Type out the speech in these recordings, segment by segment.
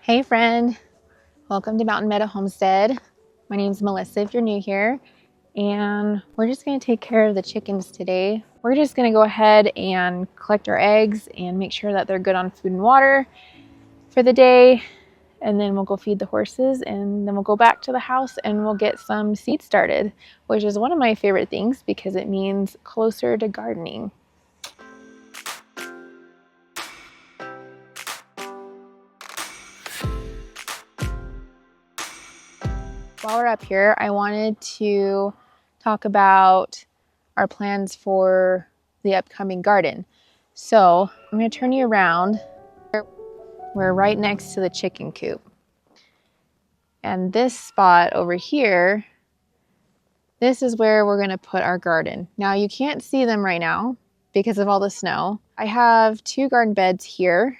Hey friend, welcome to Mountain Meadow Homestead. My name's Melissa if you're new here, and we're just going to take care of the chickens today. We're just going to go ahead and collect our eggs and make sure that they're good on food and water for the day, and then we'll go feed the horses, and then we'll go back to the house and we'll get some seed started, which is one of my favorite things because it means closer to gardening. While we're up here, I wanted to talk about our plans for the upcoming garden. So I'm going to turn you around. We're right next to the chicken coop. And this spot over here, this is where we're going to put our garden. Now you can't see them right now because of all the snow. I have two garden beds here.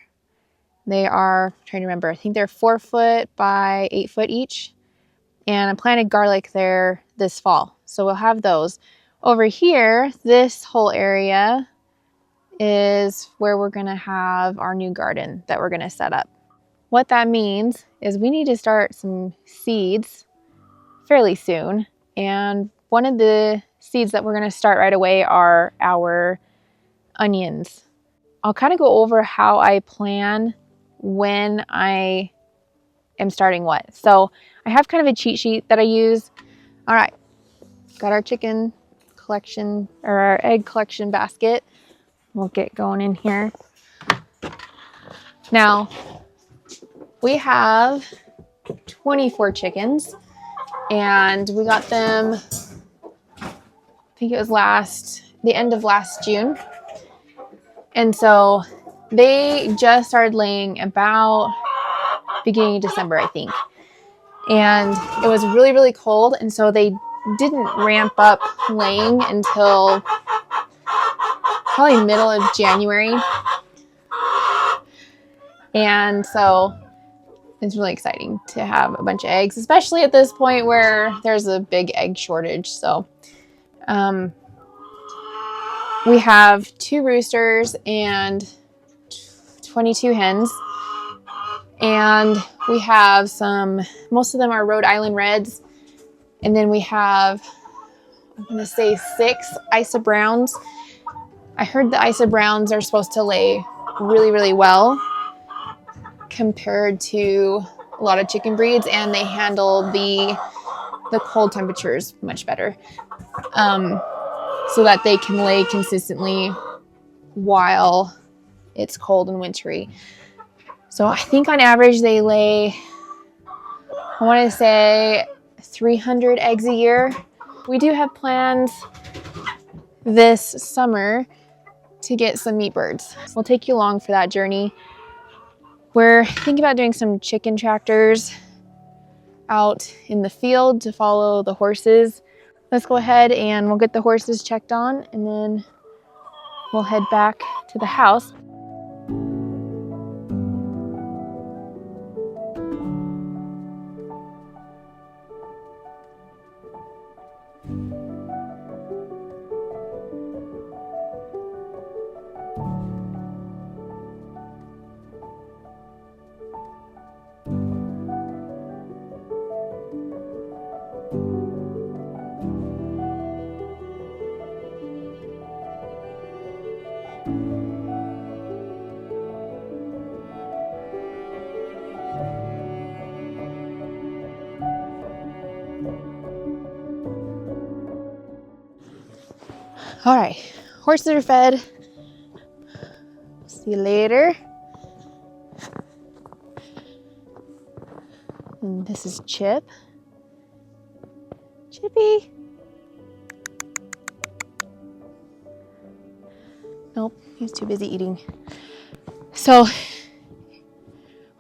They are, I'm trying to remember, I think they're 4 foot by 8 foot each. And I planted garlic there this fall, so we'll have those. Over here, this whole area is where we're gonna have our new garden that we're gonna set up. What that means is we need to start some seeds fairly soon. And one of the seeds that we're gonna start right away are our onions. I'll kind of go over how I plan when I am starting what. So I have kind of a cheat sheet that I use. All right, got our chicken collection or our egg collection basket. We'll get going in here. Now, we have 24 chickens and we got them, I think it was the end of last June. And so they just started laying about beginning of December, I think. And it was really, really cold. And so they didn't ramp up laying until probably middle of January. And so it's really exciting to have a bunch of eggs, especially at this point where there's a big egg shortage. So we have 2 roosters and 22 hens. And we have most of them are Rhode Island Reds. And then we have, I'm going to say 6 Isa Browns. I heard the Isa Browns are supposed to lay really, really well compared to a lot of chicken breeds. And they handle the cold temperatures much better. So that they can lay consistently while it's cold and wintry. So I think on average they lay, I want to say 300 eggs a year. We do have plans this summer to get some meat birds. We'll take you along for that journey. We're thinking about doing some chicken tractors out in the field to follow the horses. Let's go ahead and we'll get the horses checked on and then we'll head back to the house. All right, horses are fed. See you later. And this is Chip. Chippy. Nope, he's too busy eating. So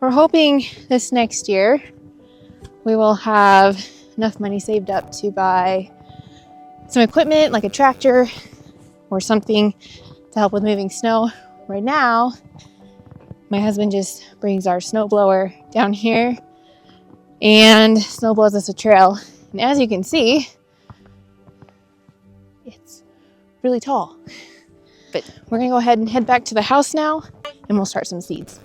we're hoping this next year we will have enough money saved up to buy some equipment like a tractor or something to help with moving snow. Right now, my husband just brings our snow blower down here and snow blows us a trail. And as you can see, it's really tall. But we're gonna go ahead and head back to the house now and we'll start some seeds.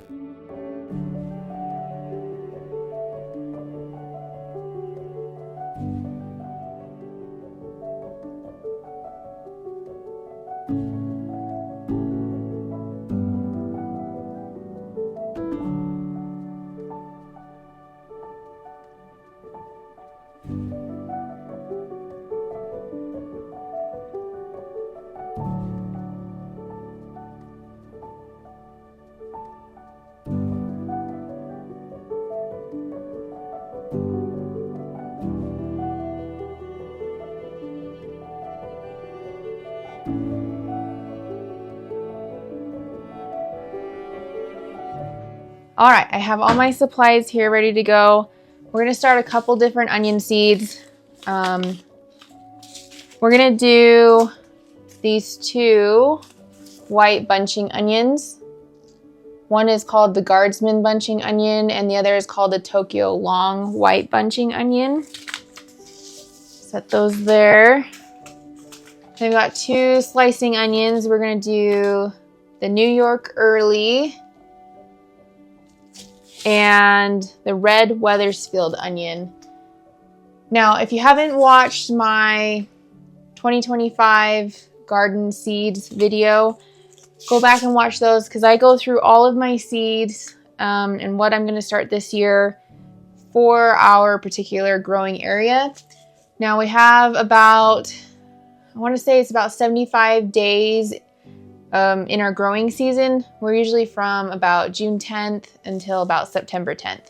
All right, I have all my supplies here ready to go. We're gonna start a couple different onion seeds. We're gonna do these two white bunching onions. One is called the Guardsman bunching onion and the other is called the Tokyo long white bunching onion. Set those there. We've got two slicing onions. We're gonna do the New York early and the red Weathersfield onion. Now, if you haven't watched my 2025 garden seeds video, go back and watch those because I go through all of my seeds and what I'm going to start this year for our particular growing area. Now we have about, I want to say it's about 75 days in our growing season. We're usually from about June 10th until about September 10th.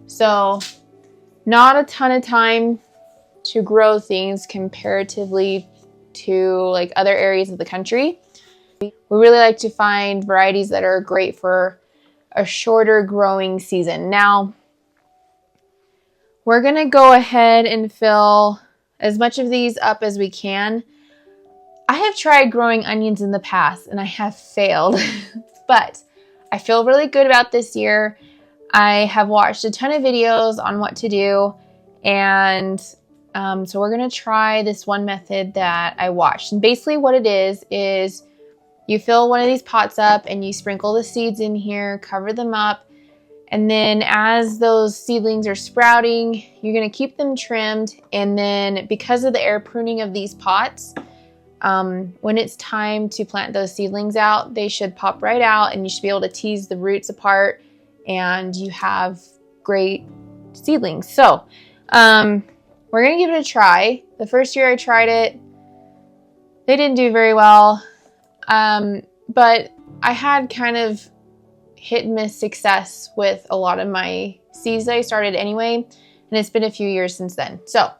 So not a ton of time to grow things comparatively to like other areas of the country. We really like to find varieties that are great for a shorter growing season. Now, we're gonna go ahead and fill as much of these up as we can. I have tried growing onions in the past and I have failed, but I feel really good about this year. I have watched a ton of videos on what to do, and so we're gonna try this one method that I watched. And basically what it is you fill one of these pots up and you sprinkle the seeds in here, cover them up, and then as those seedlings are sprouting, you're gonna keep them trimmed, and then because of the air pruning of these pots, when it's time to plant those seedlings out, they should pop right out and you should be able to tease the roots apart and you have great seedlings. So we're gonna give it a try. The first year I tried it, they didn't do very well. But I had kind of hit and miss success with a lot of my seeds that I started anyway, and it's been a few years since then. So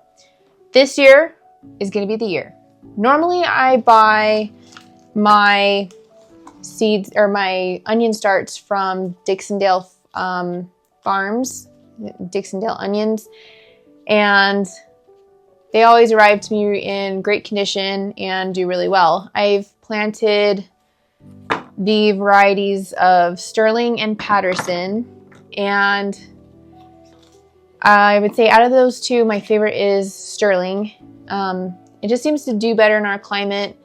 this year is going to be the year. Normally I buy my seeds or my onion starts from Dixondale Farms, Dixondale Onions, and they always arrive to me in great condition and do really well. I've planted the varieties of Sterling and Patterson, and I would say out of those two, my favorite is Sterling. It just seems to do better in our climate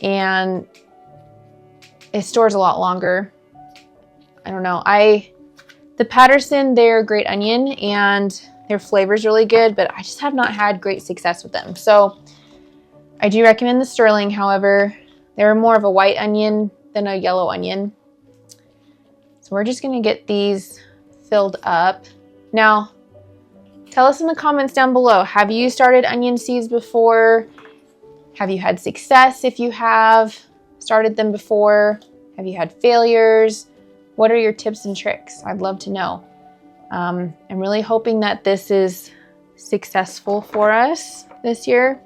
and it stores a lot longer. I don't know. The Patterson, they're a great onion and their flavor is really good, but I just have not had great success with them. So I do recommend the Sterling. However, they're more of a white onion than a yellow onion. So we're just gonna get these filled up. Now, tell us in the comments down below, have you started onion seeds before? Have you had success if you have started them before? Have you had failures? What are your tips and tricks? I'd love to know. I'm really hoping that this is successful for us this year.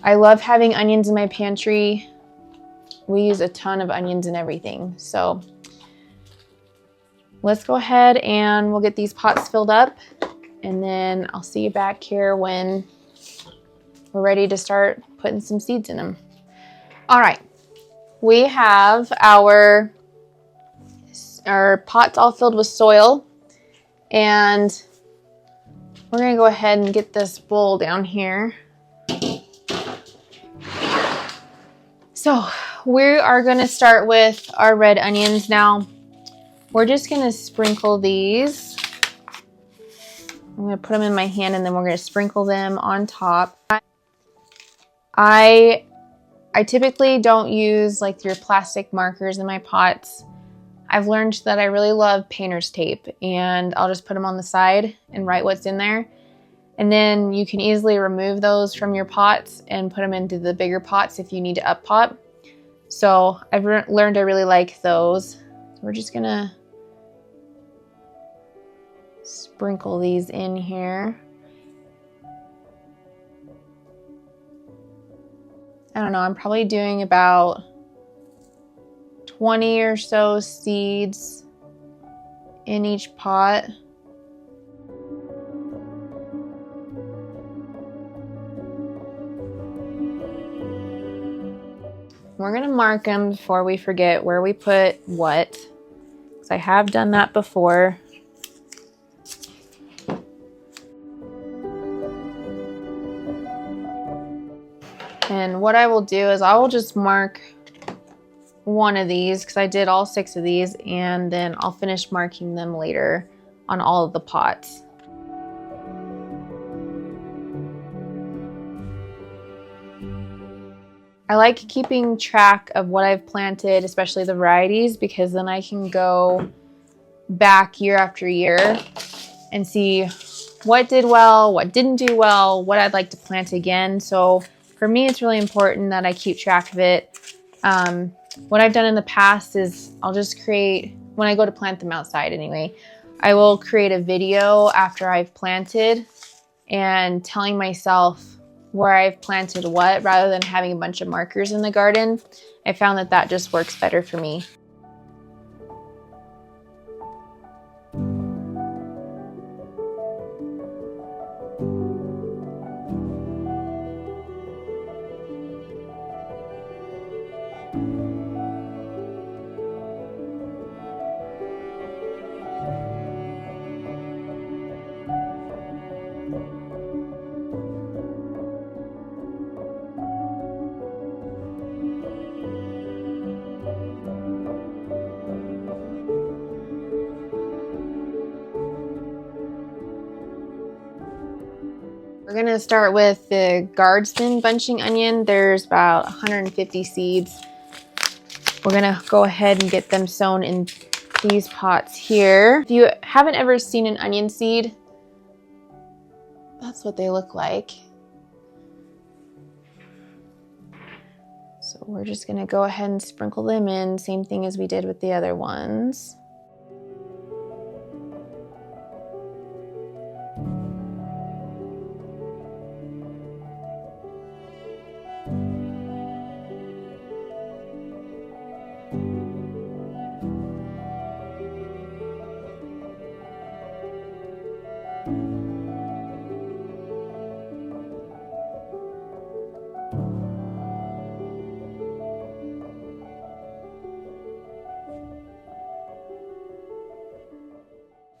I love having onions in my pantry. We use a ton of onions in everything. So let's go ahead and we'll get these pots filled up, and then I'll see you back here when we're ready to start putting some seeds in them. All right, we have our pots all filled with soil, and we're gonna go ahead and get this bowl down here. So we are gonna start with our red onions. Now, we're just gonna sprinkle these. I'm gonna put them in my hand and then we're gonna sprinkle them on top. I typically don't use like your plastic markers in my pots. I've learned that I really love painter's tape, and I'll just put them on the side and write what's in there. And then you can easily remove those from your pots and put them into the bigger pots if you need to up pot. So I've learned I really like those. So we're just gonna sprinkle these in here. I don't know, I'm probably doing about 20 or so seeds in each pot. We're gonna mark them before we forget where we put what, because I have done that before. And what I will do is I will just mark one of these because I did all 6 of these, and then I'll finish marking them later on all of the pots. I like keeping track of what I've planted, especially the varieties, because then I can go back year after year and see what did well, what didn't do well, what I'd like to plant again. So for me, it's really important that I keep track of it. What I've done in the past is I'll just create, when I go to plant them outside anyway, I will create a video after I've planted and telling myself where I've planted what, rather than having a bunch of markers in the garden. I found that that just works better for me. We're gonna start with the guardsman bunching onion. There's about 150 seeds. We're gonna go ahead and get them sown in these pots here. If you haven't ever seen an onion seed, that's what they look like. So we're just gonna go ahead and sprinkle them in, same thing as we did with the other ones.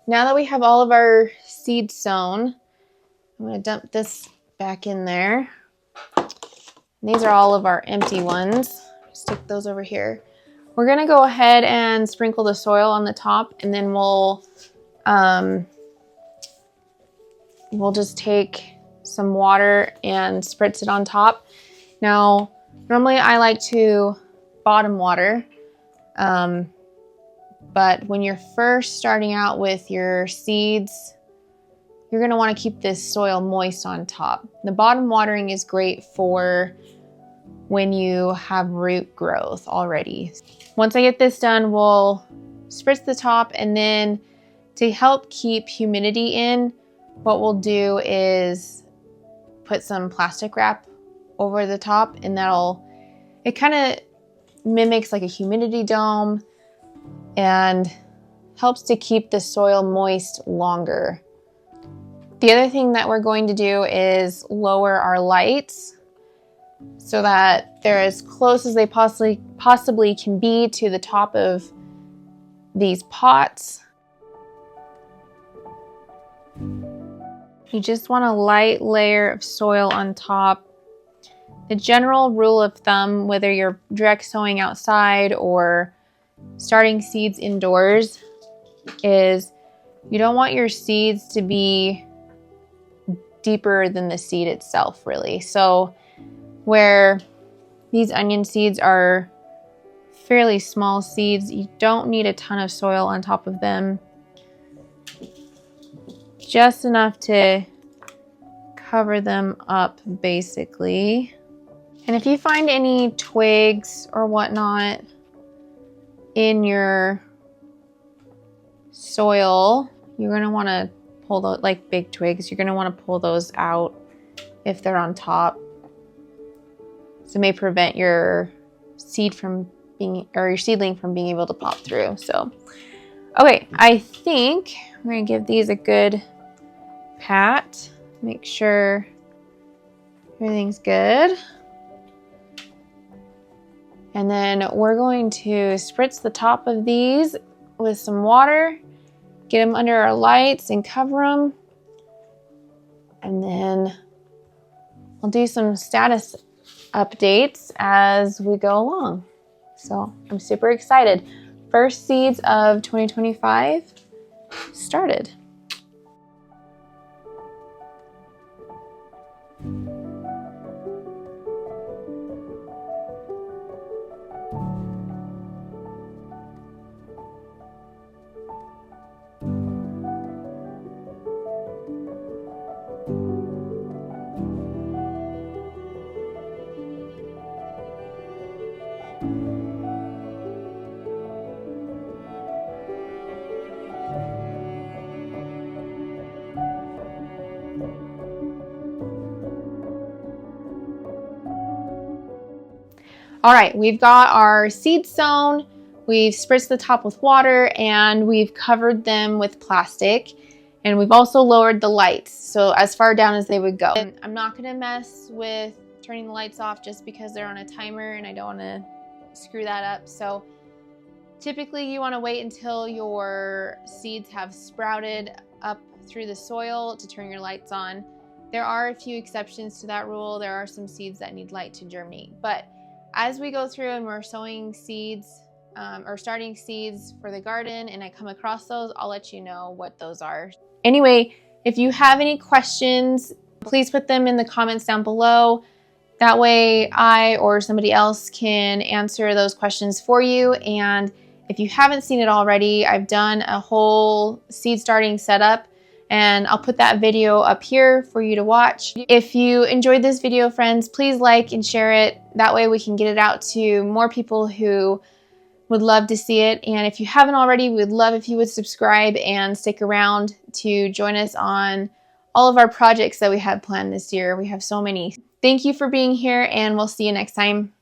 Now that we have all of our seeds sown, I'm going to dump this back in there. And these are all of our empty ones. Stick those over here. We're going to go ahead and sprinkle the soil on the top, and then we'll just take some water and spritz it on top. Now, normally I like to bottom water, but when you're first starting out with your seeds, you're going to want to keep this soil moist on top. The bottom watering is great for when you have root growth already. Once I get this done, we'll spritz the top, and then to help keep humidity in, what we'll do is put some plastic wrap over the top, and it kind of mimics like a humidity dome and helps to keep the soil moist longer. The other thing that we're going to do is lower our lights so that they're as close as they possibly can be to the top of these pots. You just want a light layer of soil on top. The general rule of thumb, whether you're direct sowing outside or starting seeds indoors, is you don't want your seeds to be deeper than the seed itself, really. So where these onion seeds are fairly small seeds, you don't need a ton of soil on top of them. Just enough to cover them up, basically. And if you find any twigs or whatnot in your soil, you're going to want to pull those, like big twigs, you're going to want to pull those out if they're on top. So it may prevent your seed from being, or your seedling from being able to pop through. So, okay, I think I'm gonna give these a good pat. Make sure everything's good. And then we're going to spritz the top of these with some water, get them under our lights and cover them. And then we'll do some status updates as we go along. So I'm super excited. First seeds of 2025 started. All right, we've got our seeds sown, we've spritzed the top with water, and we've covered them with plastic. And we've also lowered the lights, so as far down as they would go. And I'm not gonna mess with turning the lights off just because they're on a timer and I don't wanna screw that up. So typically you wanna wait until your seeds have sprouted up through the soil to turn your lights on. There are a few exceptions to that rule. There are some seeds that need light to germinate, but as we go through and we're sowing seeds or starting seeds for the garden and I come across those, I'll let you know what those are. Anyway, if you have any questions, please put them in the comments down below. That way I or somebody else can answer those questions for you. And if you haven't seen it already, I've done a whole seed starting setup and I'll put that video up here for you to watch. If you enjoyed this video, friends, please like and share it. That way we can get it out to more people who would love to see it. And if you haven't already, we'd love if you would subscribe and stick around to join us on all of our projects that we have planned this year. We have so many. Thank you for being here and we'll see you next time.